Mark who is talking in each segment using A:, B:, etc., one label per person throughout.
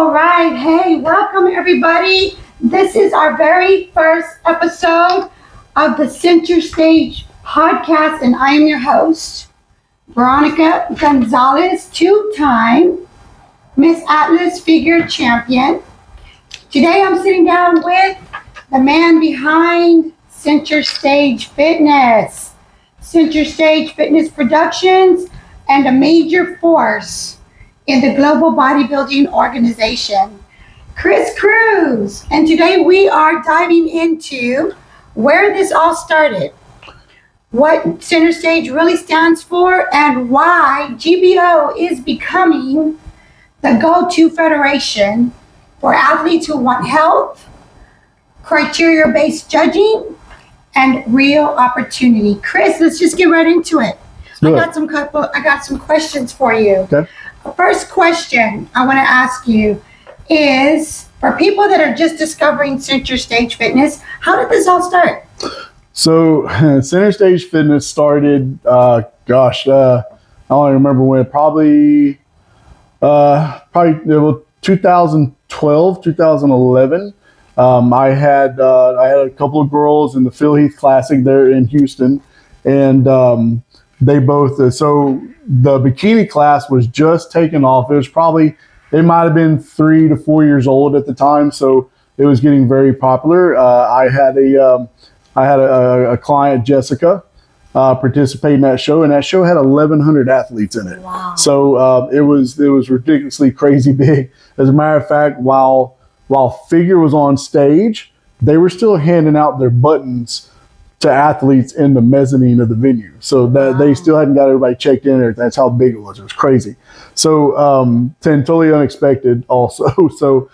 A: All right. Hey, welcome everybody. This is our very first episode of the Centerstage podcast, and I am your host, Veronica Gonzalez, two-time Miss Atlas Figure Champion. Today I'm sitting down with the man behind Centerstage Fitness, Centerstage Fitness Productions, and a major force in the global bodybuilding organization, Chris Cruz. And today we are diving into where this all started, what Centerstage really stands for, and why GBO is becoming the go-to federation for athletes who want health, criteria-based judging, and real opportunity. Chris, let's just get right into it. I got some questions for you.
B: Okay.
A: The first question I want to ask you is, for people that are just discovering Centerstage Fitness, how did this all start?
B: So Centerstage Fitness started, I don't remember when, probably 2012, 2011. I had a couple of girls in the Phil Heath Classic there in Houston, and they both, so the bikini class was just taken off. It might have been 3 to 4 years old at the time, so it was getting very popular. I had a client, Jessica, participate in that show, and that show had 1,100 athletes in it.
A: Wow.
B: So it was ridiculously crazy big. As a matter of fact, while Figure was on stage, they were still handing out their buttons to athletes in the mezzanine of the venue. So that they still hadn't got everybody checked in there. That's how big it was. It was crazy. So and totally unexpected also. So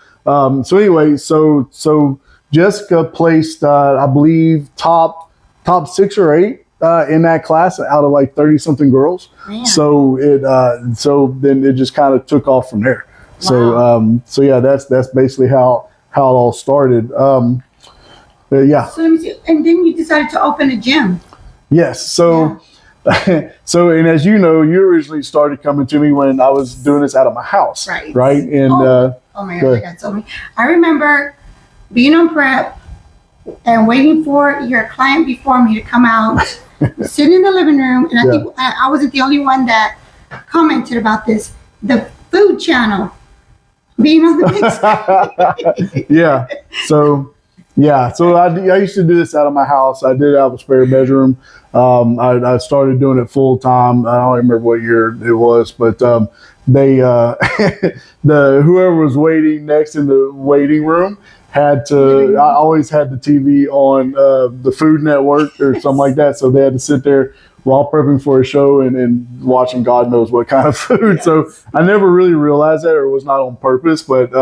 B: Jessica placed I believe top 6 or 8 in that class out of like 30 something girls.
A: Man.
B: So then it just kind of took off from there.
A: Wow.
B: So yeah, that's basically how it all started. Yeah.
A: So let me see. And then you decided to open a gym.
B: Yes. So, and as you know, you originally started coming to me when I was doing this out of my house.
A: Right.
B: Right. And
A: oh my God, I got so many. I remember being on prep and waiting for your client before me to come out, sitting in the living room, and I think I wasn't the only one that commented about this. The Food Channel being on the big screen.
B: Yeah. So I used to do this out of my house. I did have a spare bedroom. I started doing it full time. I don't remember what year it was, but whoever was waiting next in the waiting room I always had the TV on the Food Network or something like that. So they had to sit there while prepping for a show and watching God knows what kind of food. Yes. So I never really realized that, or it was not on purpose, but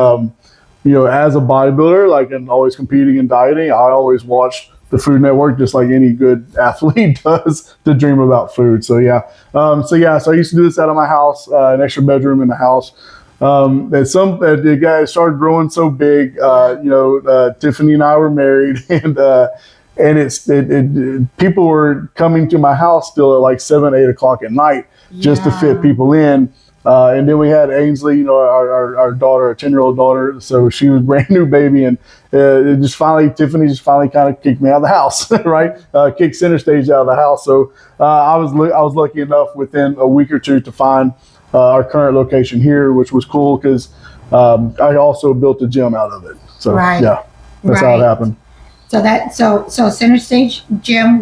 B: as a bodybuilder, like, and always competing and dieting, I always watched the Food Network, just like any good athlete does, to dream about food. So yeah. So I used to do this out of my house, an extra bedroom in the house. The guy started growing so big. Tiffany and I were married, and people were coming to my house still at like 7, 8 o'clock at night just to fit people in. And then we had Ainsley, our daughter, our 10-year-old daughter. So she was a brand new baby, and Tiffany just finally kind of kicked me out of the house, right? Kicked Centerstage out of the house. So I was lucky enough within a week or two to find our current location here, which was cool because I also built a gym out of it. So yeah, that's how it happened.
A: So Centerstage Gym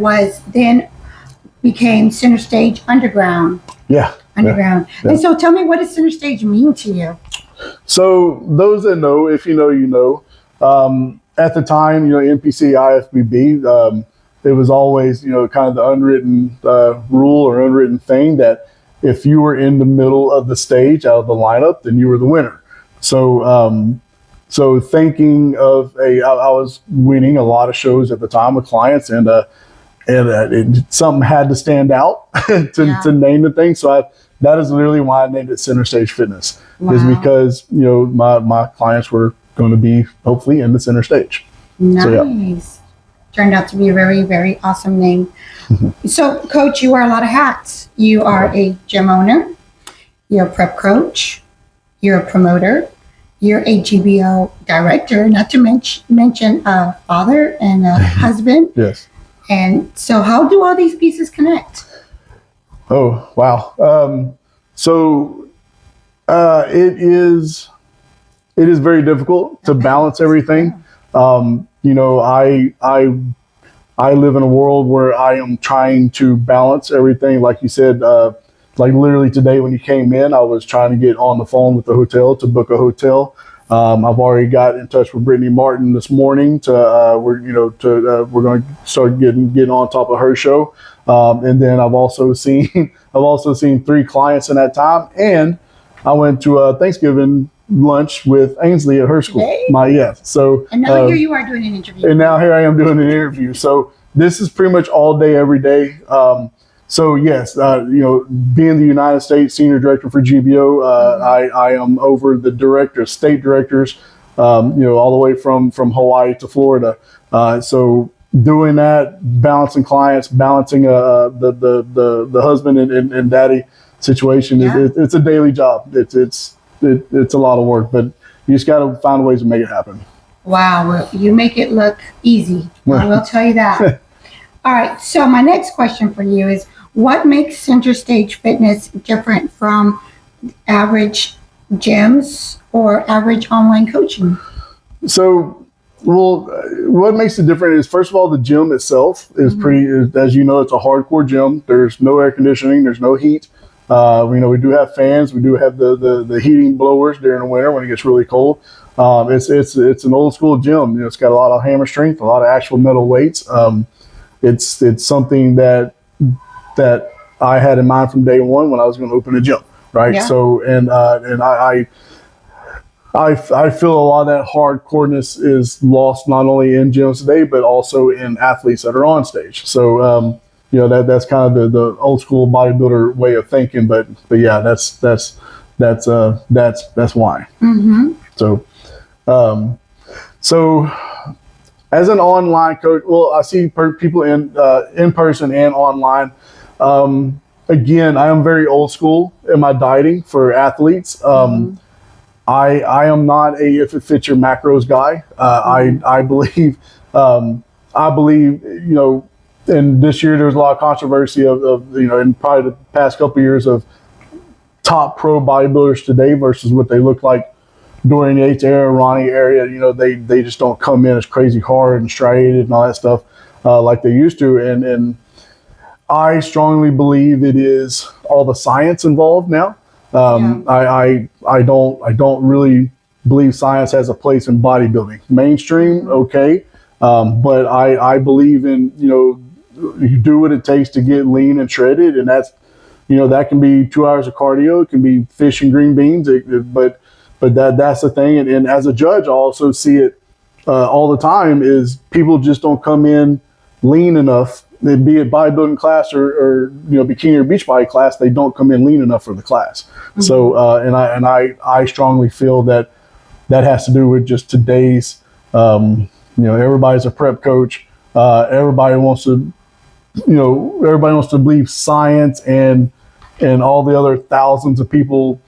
A: became Centerstage Underground.
B: Yeah.
A: Underground. Yeah. And so tell me, what does Centerstage mean to you?
B: So those that know, if you know, you know. At the time, NPC, IFBB, it was always, kind of the unwritten rule or unwritten thing that if you were in the middle of the stage out of the lineup, then you were the winner. So thinking of I was winning a lot of shows at the time with clients, and something had to stand out to name the thing. So that is literally why I named it Centerstage Fitness, is because my clients were going to be hopefully in the center stage.
A: Nice. So, turned out to be a very, very awesome name. So, Coach, you wear a lot of hats. You are a gym owner. You're a prep coach. You're a promoter. you're a GBO director, not to mention a father and a husband.
B: Yes.
A: And so how do all these pieces connect?
B: Oh, wow. It is very difficult to balance everything. I live in a world where I am trying to balance everything. Like you said, like literally today when you came in, I was trying to get on the phone with the hotel to book a hotel. I've already got in touch with Brittany Martin this morning we're going to start getting on top of her show. And then I've also seen 3 clients in that time. And I went to a Thanksgiving lunch with Ainsley at her school.
A: Today?
B: So
A: and now here you are doing an interview.
B: And now here I am doing an interview. So this is pretty much all day, every day. So yes, being the United States Senior Director for GBO, I am over the state directors, all the way from Hawaii to Florida. So doing that, balancing clients, balancing the husband and daddy situation, it's a daily job. It's a lot of work, but you just got to find ways to make it happen.
A: Wow, well, you make it look easy. I will tell you that. All right, so my next question for you is, what makes Centerstage Fitness different from average gyms or average online coaching?
B: So, what makes it different is, first of all, the gym itself is as you know, it's a hardcore gym. There's no air conditioning, there's no heat. We do have fans. We do have the heating blowers during the winter when it gets really cold. It's an old school gym. It's got a lot of hammer strength, a lot of actual metal weights. It's something that I had in mind from day one when I was going to open a gym, right?
A: Yeah.
B: So I feel a lot of that hardcoreness is lost not only in gyms today, but also in athletes that are on stage. So that's kind of the old school bodybuilder way of thinking. But yeah, that's why.
A: Mm-hmm.
B: So as an online coach, I see people in person and online. Again, I am very old school in my dieting for athletes. I am not a if it fits your macros guy. I believe and this year there was a lot of controversy of in probably the past couple of years of top pro bodybuilders today versus what they look like during the H era, Ronnie area. They just don't come in as crazy hard and striated and all that stuff like they used to. And I strongly believe it is all the science involved now. I don't really believe science has a place in bodybuilding. Mainstream, okay, but I believe in you do what it takes to get lean and shredded, and that's that can be 2 hours of cardio, it can be fish and green beans, but that's the thing. And as a judge, I also see it all the time is people just don't come in lean enough. Be it bodybuilding class or bikini or beach body class, they don't come in lean enough for the class. So I strongly feel that has to do with just today's everybody's a prep coach. Everybody wants to believe science and all the other thousands of people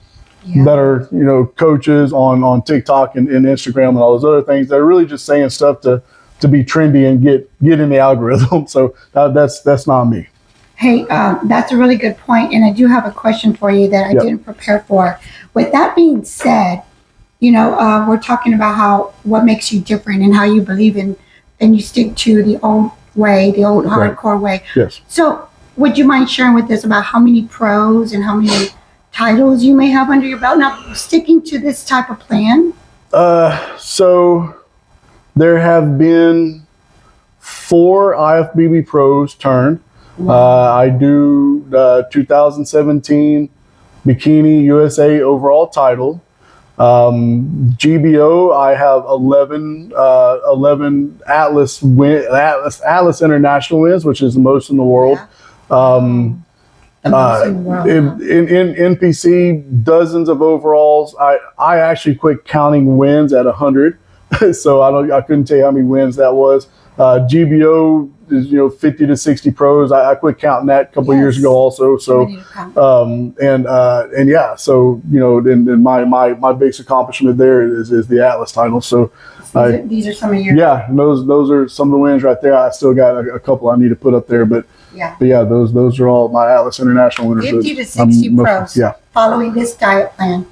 B: that are coaches on TikTok and Instagram and all those other things that are really just saying stuff to be trendy and get in the algorithm. So that's not me.
A: Hey, that's a really good point, and I do have a question for you that I didn't prepare for. With that being said, we're talking about what makes you different and how you believe in, and you stick to the old way, the old hardcore way.
B: Yes. So
A: would you mind sharing with us about how many pros and how many titles you may have under your belt now sticking to this type of plan?
B: So there have been 4 IFBB pros turned. I do 2017 Bikini USA overall title. GBO, I have 11 Atlas International wins, which is the most in the world. In NPC, dozens of overalls. I actually quit counting wins at 100. So I couldn't tell you how many wins that was. GBO is 50 to 60 pros. I quit counting that a couple of years ago also. So and yeah, so and my biggest accomplishment there is the Atlas title. So
A: these are some of your
B: those are some of the wins right there. I still got a couple I need to put up there, but those are all my Atlas International winners.
A: 50 to 60 pros. Following this diet plan.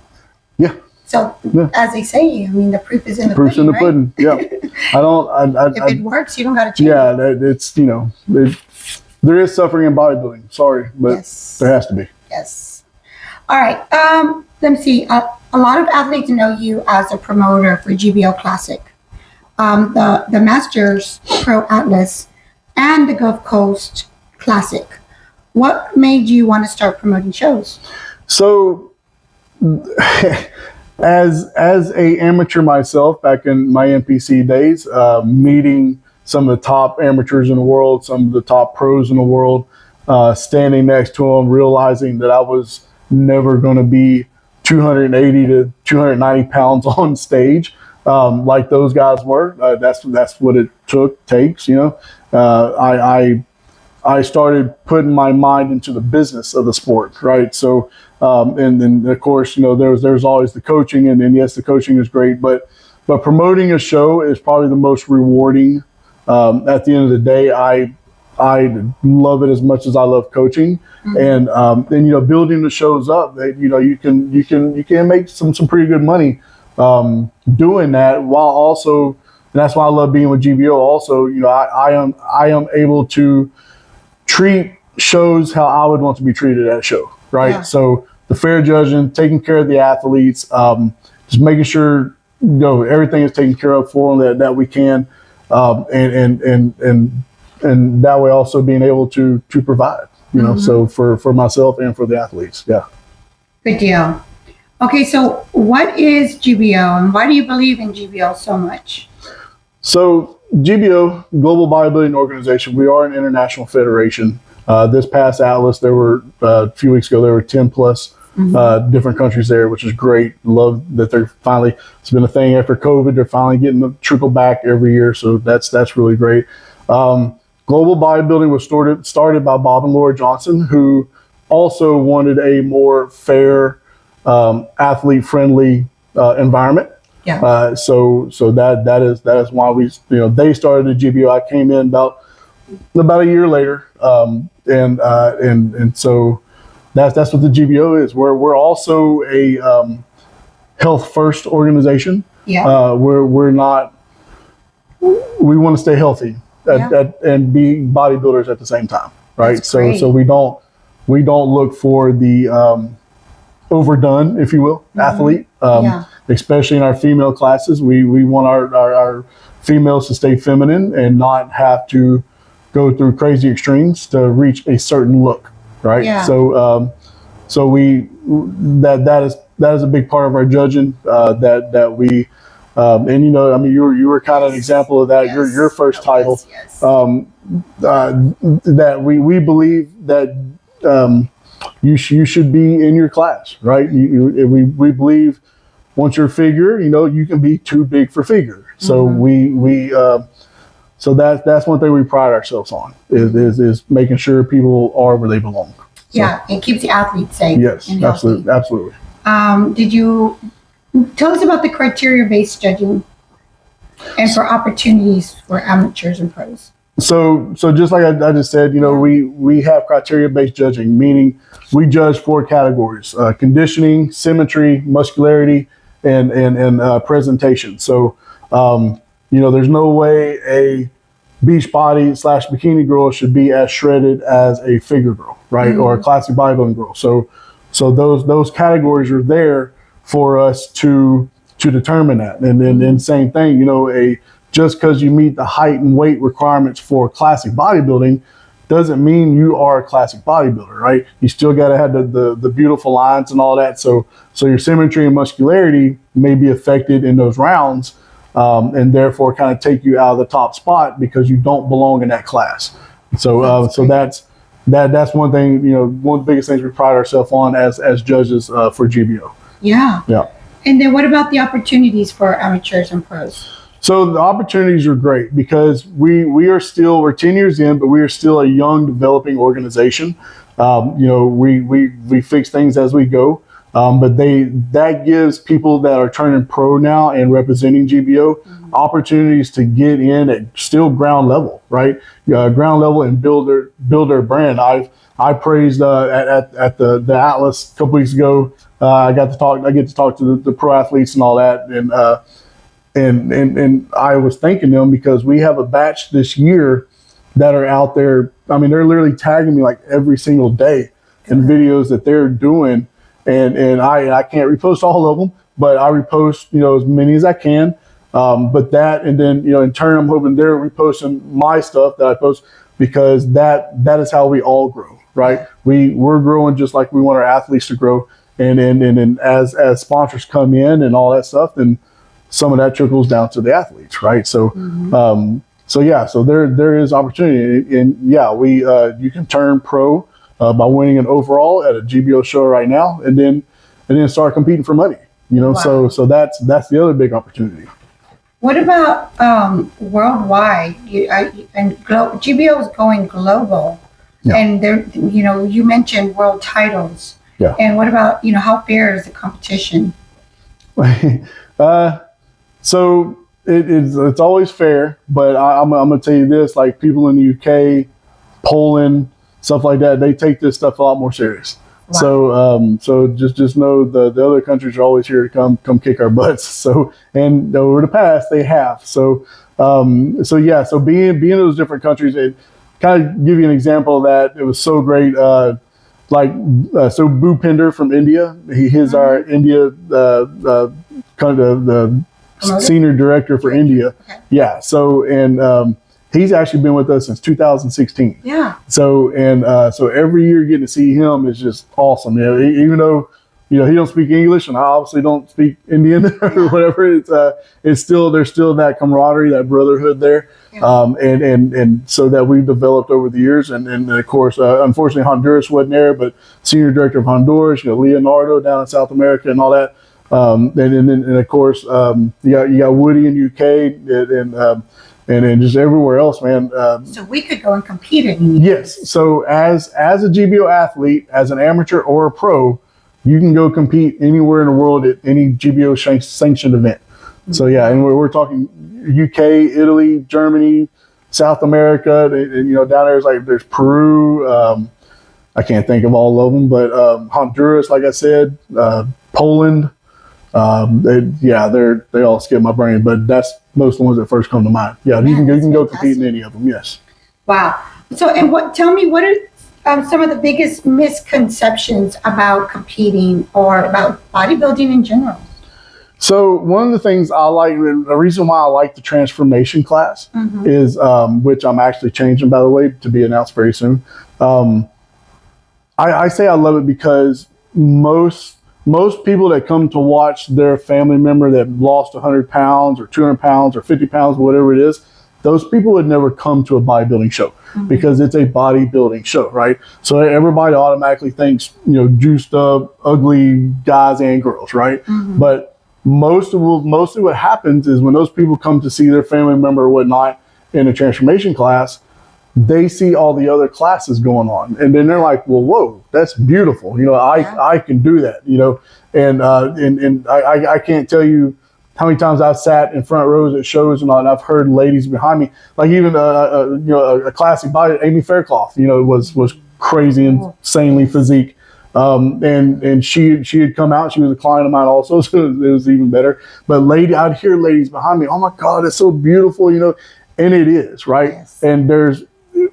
B: Yeah.
A: So as they say, I mean, the proof is in the
B: proof's
A: pudding.
B: in the pudding. Yeah.
A: If it works, you don't got to change.
B: Yeah, it's there is suffering in bodybuilding. Sorry, but there has to be.
A: Yes. All right. Let me see. A lot of athletes know you as a promoter for GBO Classic, the Masters Pro Atlas, and the Gulf Coast Classic. What made you want to start promoting shows?
B: So, as a amateur myself, back in my NPC days, meeting some of the top amateurs in the world, some of the top pros in the world, standing next to them, realizing that I was never going to be 280 to 290 pounds on stage like those guys were. That's what it takes. I started putting my mind into the business of the sport, right? So, and then of course, there's always the coaching, and yes, the coaching is great, but promoting a show is probably the most rewarding. At the end of the day, I love it as much as I love coaching, and building the shows up. You can make some pretty good money doing that, while also, and that's why I love being with GBO. Also, I am able to treat shows how I would want to be treated at a show, right? Yeah. So the fair judging, taking care of the athletes, just making sure everything is taken care of for them that we can, and that way also being able to provide, so for myself and for the athletes. Yeah.
A: Good deal. Okay, so what is GBO, and why do you believe in GBO so much?
B: So GBO, Global Bodybuilding Organization, we are an international federation. This past Atlas, there were a few weeks ago, there were 10 plus different countries there, which is great. Love that they're finally, it's been a thing after COVID, they're finally getting the trickle back every year. So that's really great. Global Bodybuilding was started by Bob and Laura Johnson, who also wanted a more fair, athlete-friendly environment.
A: Yeah.
B: So that is why they started the GBO. I came in about a year later, and so that's what the GBO is. We're also a health first organization.
A: Yeah.
B: We want to stay healthy and be bodybuilders at the same time, right?
A: That's great.
B: So we don't look for the overdone, if you will, athlete. Especially in our female classes, we want our females to stay feminine and not have to go through crazy extremes to reach a certain look, right?
A: Yeah.
B: So that is a big part of our judging, that we and you were kind of an example of that.
A: Yes.
B: Your first title,
A: yes.
B: That we believe that you should be in your class, right? We believe once you're figure, you can be too big for figure. So so that's one thing we pride ourselves on is making sure people are where they belong. So,
A: yeah, it keeps the athletes safe.
B: Yes, absolutely.
A: Did you tell us about the criteria-based judging and for opportunities for amateurs and pros?
B: So just like I just said, we have criteria-based judging, meaning we judge 4 categories: conditioning, symmetry, muscularity, and presentation. So there's no way a beach body / bikini girl should be as shredded as a figure girl, right? Or a classic bodybuilding girl. So those categories are there for us to determine that. And then same thing, just because you meet the height and weight requirements for classic bodybuilding doesn't mean you are a classic bodybuilder, right? You still got to have the beautiful lines and all that. So your symmetry and muscularity may be affected in those rounds, and therefore kind of take you out of the top spot because you don't belong in that class. So that's one thing, one of the biggest things we pride ourselves on as judges for GBO.
A: Yeah.
B: Yeah.
A: And then what about the opportunities for amateurs and pros?
B: So the opportunities are great because we're 10 years in, but we are still a young developing organization. We fix things as we go. But that gives people that are turning pro now and representing GBO opportunities to get in at still ground level, right? Ground level and build their brand. I praised at the Atlas a couple weeks ago. I get to talk to the pro athletes and all that, and I was thanking them because we have a batch this year that are out there. I mean, they're literally tagging me like every single day in videos that they're doing. And I can't repost all of them, but I repost, as many as I can. But that, and then, in turn, I'm hoping they're reposting my stuff that I post because that is how we all grow, right? We're growing just like we want our athletes to grow. And as sponsors come in and all that stuff, then some of that trickles down to the athletes, right? So, so there is opportunity. And you can turn pro by winning an overall at a GBO show right now, and then start competing for money.
A: Wow.
B: So that's the other big opportunity.
A: What about worldwide? GBO is going global, and there, you mentioned world titles.
B: Yeah.
A: And what about how fair is the competition?
B: So it's always fair, but I'm gonna tell you this: like people in the UK, Poland, stuff like that, they take this stuff a lot more serious. Wow. So just know the other countries are always here to come kick our butts. So, and over the past they have. So being in those different countries, it kind of give you an example of that. It was so great. So Bhupinder from India, he's our India kind of the senior director for India. Okay. Yeah. So he's actually been with us since 2016.
A: Yeah.
B: So every year getting to see him is just awesome. Even though he don't speak English and I obviously don't speak Indian or whatever, it's still there's still that camaraderie, that brotherhood there, and so that we've developed over the years. And of course, unfortunately, Honduras wasn't there, but senior director of Honduras, Leonardo down in South America and all that. And of course, you got Woody in UK and just everywhere else, man.
A: So we could go and compete in.
B: Yes. So as a GBO athlete, as an amateur or a pro, you can go compete anywhere in the world at any GBO sanctioned event. Mm-hmm. So yeah, and we're talking UK, Italy, Germany, South America, and down there's Peru. I can't think of all of them, but Honduras, like I said, Poland. They all skip my brain, but that's most of the ones that first come to mind. Yeah, you can go compete in any of them. Yes.
A: Wow. So, and tell me, what are some of the biggest misconceptions about competing or about bodybuilding in general?
B: So one of the things I like, the reason why I like the transformation class is, which I'm actually changing, by the way, to be announced very soon. I say I love it because most people that come to watch their family member that lost 100 pounds or 200 pounds or 50 pounds, whatever it is, those people would never come to a bodybuilding show because it's a bodybuilding show, right? So everybody automatically thinks, juiced up, ugly guys and girls, right? But mostly what happens is when those people come to see their family member or whatnot in a transformation class, they see all the other classes going on, and then they're like, "Well, whoa, that's beautiful." I can do that. And I can't tell you how many times I've sat in front rows at shows and all, and I've heard ladies behind me, like even a classic body, Amy Faircloth, was crazy, insanely physique. And she had come out. She was a client of mine also, so it was even better. But I'd hear ladies behind me, "Oh my God, it's so beautiful," and it is, right? Yes. And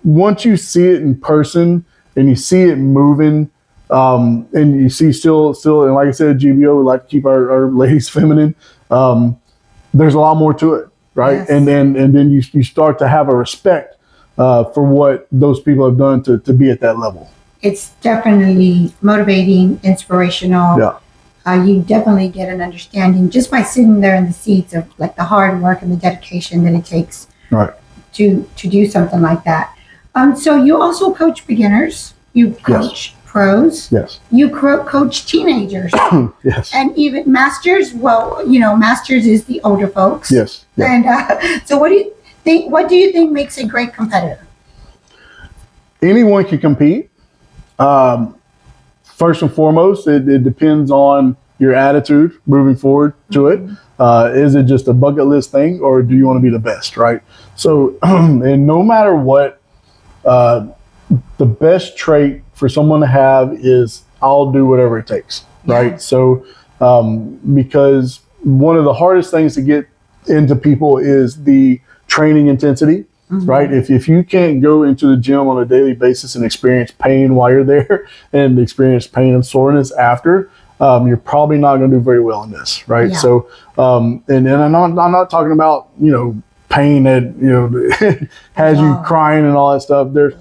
B: once you see it in person and you see it moving, and you see still, and like I said, GBO, we like to keep our ladies feminine. There's a lot more to it, right? Yes. And then you start to have a respect for what those people have done to be at that level.
A: It's definitely motivating, inspirational. Yeah. You definitely get an understanding just by sitting there in the seats of like the hard work and the dedication that it takes.
B: Right.
A: To do something like that. So you also coach beginners. You coach pros.
B: Yes.
A: You coach teenagers.
B: Yes.
A: And even masters. Well, masters is the older folks.
B: Yes.
A: And so, what do you think? What do you think makes a great competitor?
B: Anyone can compete. First and foremost, it depends on your attitude moving forward to it. Is it just a bucket list thing, or do you want to be the best, right? So, and no matter what, the best trait for someone to have is I'll do whatever it takes, right?
A: Yeah.
B: So, because one of the hardest things to get into people is the training intensity. Right. If you can't go into the gym on a daily basis and experience pain while you're there and experience pain and soreness after, you're probably not going to do very well in this. Right.
A: Yeah.
B: So, and I'm not talking about, pain that, has you crying and all that stuff. There's,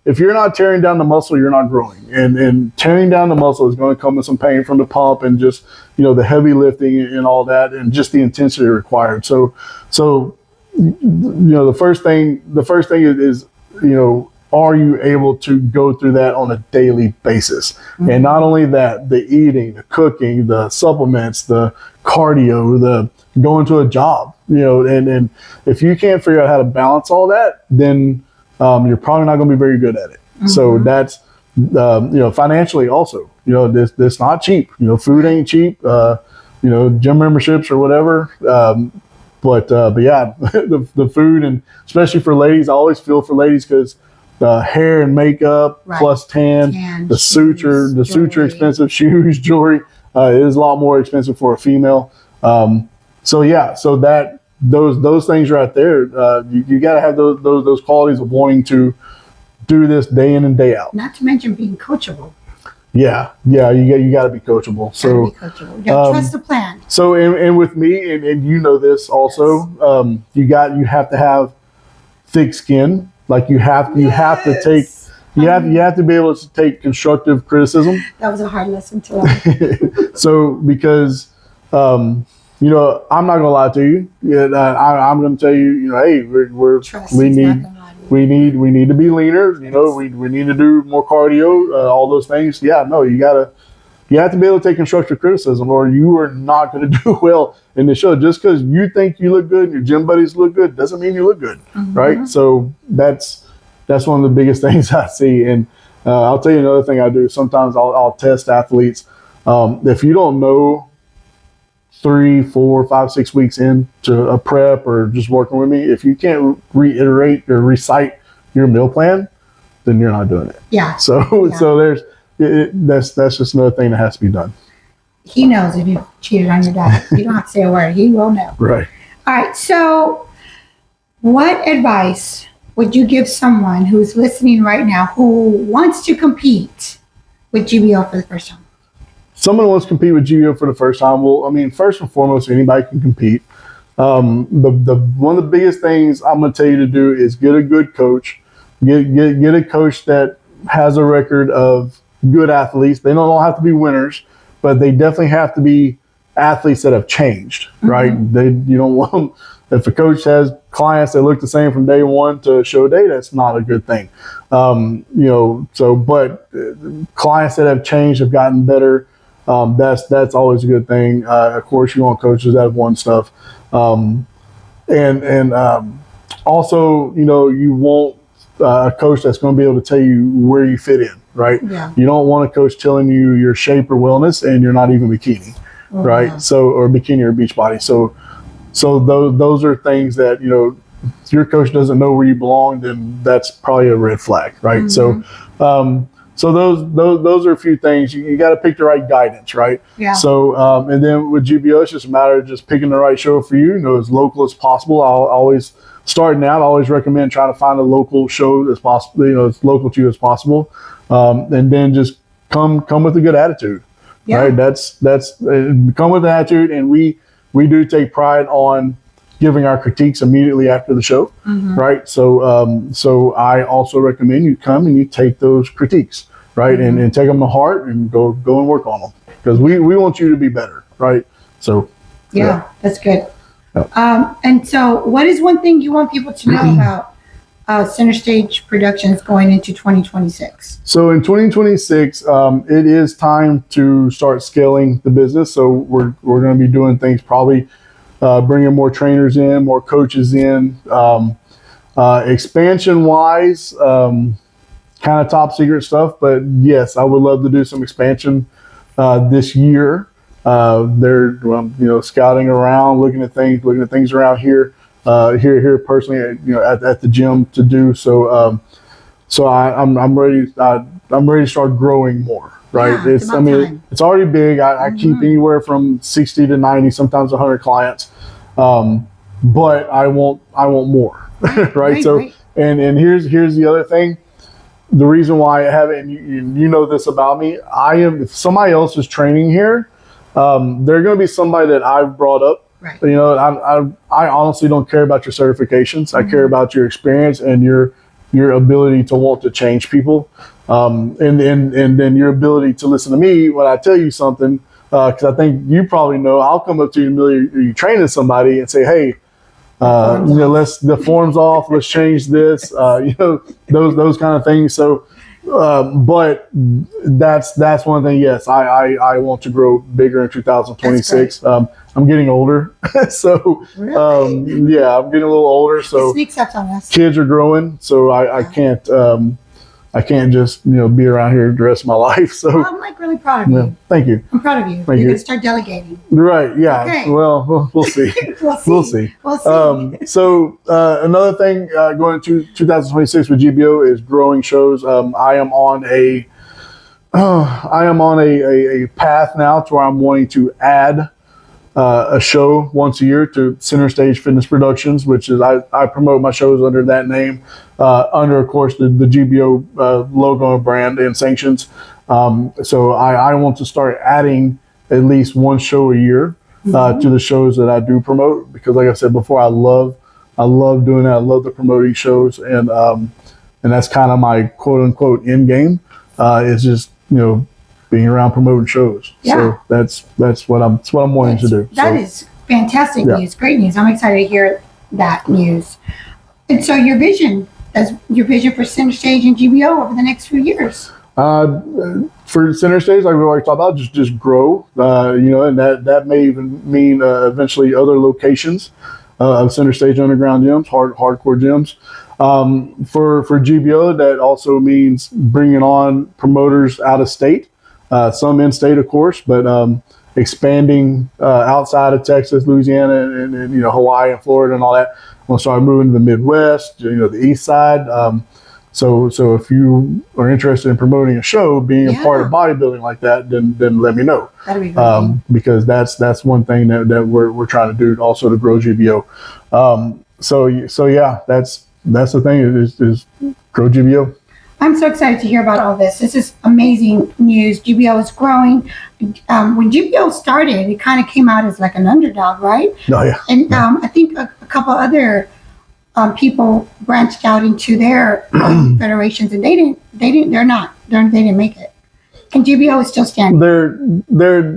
B: if you're not tearing down the muscle, you're not growing. And tearing down the muscle is going to come with some pain from the pump and just, the heavy lifting and all that and just the intensity required. So the first thing is, are you able to go through that on a daily basis? And not only that, the eating, the cooking, the supplements, the cardio, the going to a job, and if you can't figure out how to balance all that, then you're probably not going to be very good at it. So that's, financially also, this not cheap. Food ain't cheap. Gym memberships or whatever. But yeah, the food, and especially for ladies, I always feel for ladies because hair and makeup plus tan, the suture expensive, shoes, jewelry is a lot more expensive for a female. So yeah, so that those things right there, you got to have those qualities of wanting to do this day in and day out.
A: Not to mention being coachable.
B: Yeah, you got to be coachable. So
A: you trust the plan.
B: So and with me, and this also, you have to have thick skin. Like you have to take. You have to be able to take constructive criticism.
A: That was a hard lesson to learn.
B: So because I'm not gonna lie to you. I'm gonna tell you. Hey, we need to be leaner. We need to do more cardio. All those things. Yeah, no, you have to be able to take constructive criticism, or you are not going to do well in the show. Just because you think you look good and your gym buddies look good doesn't mean you look good, right? So that's one of the biggest things I see. And I'll tell you another thing I do. Sometimes I'll test athletes. If you don't know 3, 4, 5, 6 weeks into a prep or just working with me, if you can't reiterate or recite your meal plan, then you're not doing it.
A: Yeah.
B: So there's that's just another thing that has to be done.
A: He knows if you cheated on your diet. You don't have to say a word. He will know.
B: Right.
A: All right. So, what advice would you give someone who's listening right now who wants to compete with GBO for the first time?
B: Someone wants to compete with GBO for the first time. Well, I mean, first and foremost, anybody can compete. The one of the biggest things I'm going to tell you to do is get a good coach. Get a coach that has a record of good athletes. They don't all have to be winners, but they definitely have to be athletes that have changed, right? You don't want them, if a coach has clients that look the same from day one to show day, that's not a good thing. But clients that have changed, have gotten better, that's always a good thing. Of course, you want coaches that have won stuff. Also, you want a coach that's going to be able to tell you where you fit in, right?
A: Yeah.
B: You don't want a coach telling you your shape or wellness and you're not even bikini, right? Yeah. So, or bikini or beach body. So those are things that, if your coach doesn't know where you belong, then that's probably a red flag, right? So those are a few things. You got to pick the right guidance, right?
A: Yeah.
B: So, and then with GBO, it's just a matter of just picking the right show for you, as local as possible. Starting out, I always recommend trying to find a local show that's possible, as local to you as possible. And then just come with a good attitude, right? That's come with an attitude. And we do take pride on giving our critiques immediately after the show, right? So I also recommend you come and you take those critiques, right? And take them to heart and go and work on them, because we want you to be better, right? So
A: yeah. That's good. And so what is one thing you want people to know about Centerstage Productions going into 2026?
B: So in 2026, it is time to start scaling the business. So we're going to be doing things probably bringing more trainers in, more coaches in. Expansion wise, kind of top secret stuff, but yes, I would love to do some expansion this year. They're scouting around, looking at things around here. Here personally, at the gym to do so. So I'm ready. I'm ready to start growing more. Right?
A: Yeah, it's about time.
B: It's already big. I keep anywhere from 60 to 90, sometimes 100 clients, but I want more. Right? So
A: right.
B: and here's the other thing. The reason why I haven't, you know this about me. If somebody else is training here, they're going to be somebody that I've brought up.
A: Right.
B: I honestly don't care about your certifications. I care about your experience and your ability to want to change people, and then your ability to listen to me when I tell you something. Because I think you probably know, I'll come up to you in the middle of you training somebody and say, "Hey, the form's off. Let's change this." Those kind of things. So, but that's one thing. Yes, I want to grow bigger in 2026. I'm getting older, so
A: Really?
B: yeah, I'm getting a little older. So
A: It sneaks up on us.
B: kids are growing, so I can't just be around here the rest of my life. So
A: Well, I'm like really proud of you.
B: thank you.
A: I'm proud of you.
B: Thank
A: You're
B: you.
A: going to start delegating.
B: Right? Yeah.
A: Okay.
B: Well, we'll see.
A: We'll see.
B: We'll see.
A: We'll see.
B: So another thing going into 2026 with GBO is growing shows. I am on a path now to where I'm wanting to add a show once a year to Centerstage Fitness Productions, which is I promote my shows under that name, under of course the GBO logo and brand and sanctions. So I want to start adding at least one show a year to the shows that I do promote, because like I said before, I love doing that. I love the promoting shows, and that's kind of my quote unquote end game, is just being around promoting shows.
A: Yeah.
B: So that's what I'm wanting to do.
A: That is fantastic news. Great news. I'm excited to hear that news. And so your vision for Centerstage and GBO over the next few years.
B: For Centerstage, like we already talked about, just grow. And that may even mean eventually other locations of Centerstage underground gyms, hardcore gyms. For GBO, that also means bringing on promoters out of state. Some in state, of course, but expanding outside of Texas, Louisiana, and Hawaii and Florida and all that. We'll start moving to the Midwest, the East Side. So if you are interested in promoting a show, being a part of bodybuilding like that, then let me know.
A: That'd be great.
B: Because that's one thing that we're trying to do also to grow GBO. So yeah, that's the thing is grow GBO.
A: I'm so excited to hear about all this. This is amazing news. GBO is growing. When GBO started, it kind of came out as like an underdog, right?
B: Oh yeah.
A: And I think a couple other people branched out into their federations, and they didn't make it. And GBO is still standing.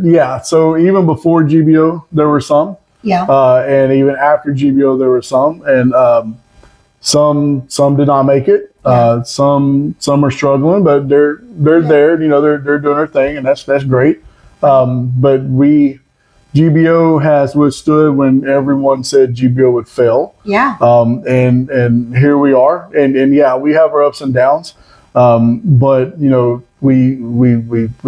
B: Yeah. So even before GBO, there were some.
A: Yeah.
B: And even after GBO, there were some, and some did not make it. Some are struggling, but they're there. They're doing their thing, and that's great. But GBO has withstood when everyone said GBO would fail. Yeah. And here we are, and yeah, we have our ups and downs. But we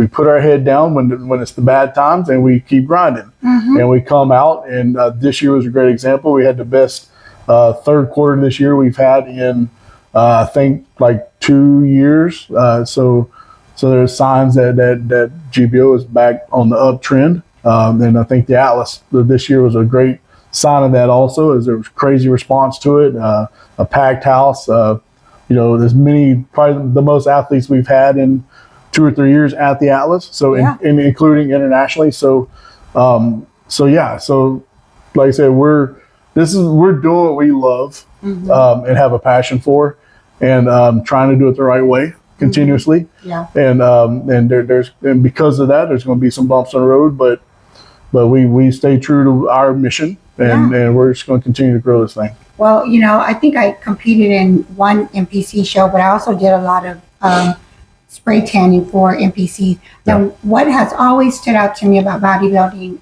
B: put our head down when it's the bad times, and we keep grinding, and we come out. And this year was a great example. We had the best third quarter this year we've had in I think like 2 years. So there's signs that GBO is back on the uptrend. And I think the Atlas this year was a great sign of that also, as there was crazy response to it, a packed house. There's probably the most athletes we've had in 2 or 3 years at the Atlas. So including internationally. So yeah. So like I said, we're doing what we love and have a passion for, and trying to do it the right way continuously. Yeah. And because of that, there's going to be some bumps on the road, but but we stay true to our mission, and we're just going to continue to grow this thing.
A: Well, I think I competed in one NPC show, but I also did a lot of spray tanning for NPC. Now, what has always stood out to me about bodybuilding,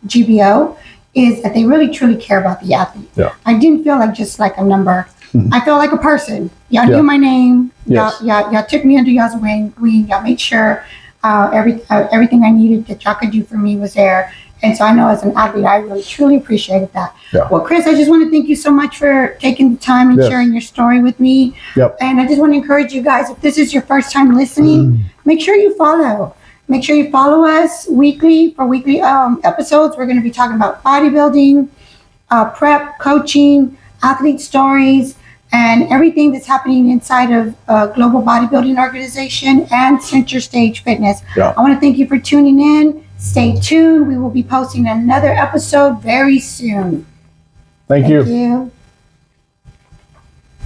A: GBO, is that they really truly care about the athlete.
B: Yeah.
A: I didn't feel like just like a number. I felt like a person. Y'all knew my name.
B: Yes.
A: Y'all took me under y'all's wing. Y'all made sure everything I needed that y'all could do for me was there. And so I know as an athlete, I really truly appreciated that.
B: Yeah.
A: Well, Chris, I just want to thank you so much for taking the time and sharing your story with me.
B: Yep.
A: And I just want to encourage you guys, if this is your first time listening, make sure you follow. Make sure you follow us weekly for weekly episodes. We're going to be talking about bodybuilding, prep, coaching, athlete stories, and everything that's happening inside of Global Bodybuilding Organization and Centerstage Fitness.
B: Yeah.
A: I want to thank you for tuning in. Stay tuned. We will be posting another episode very soon.
B: Thank you.
A: Thank you.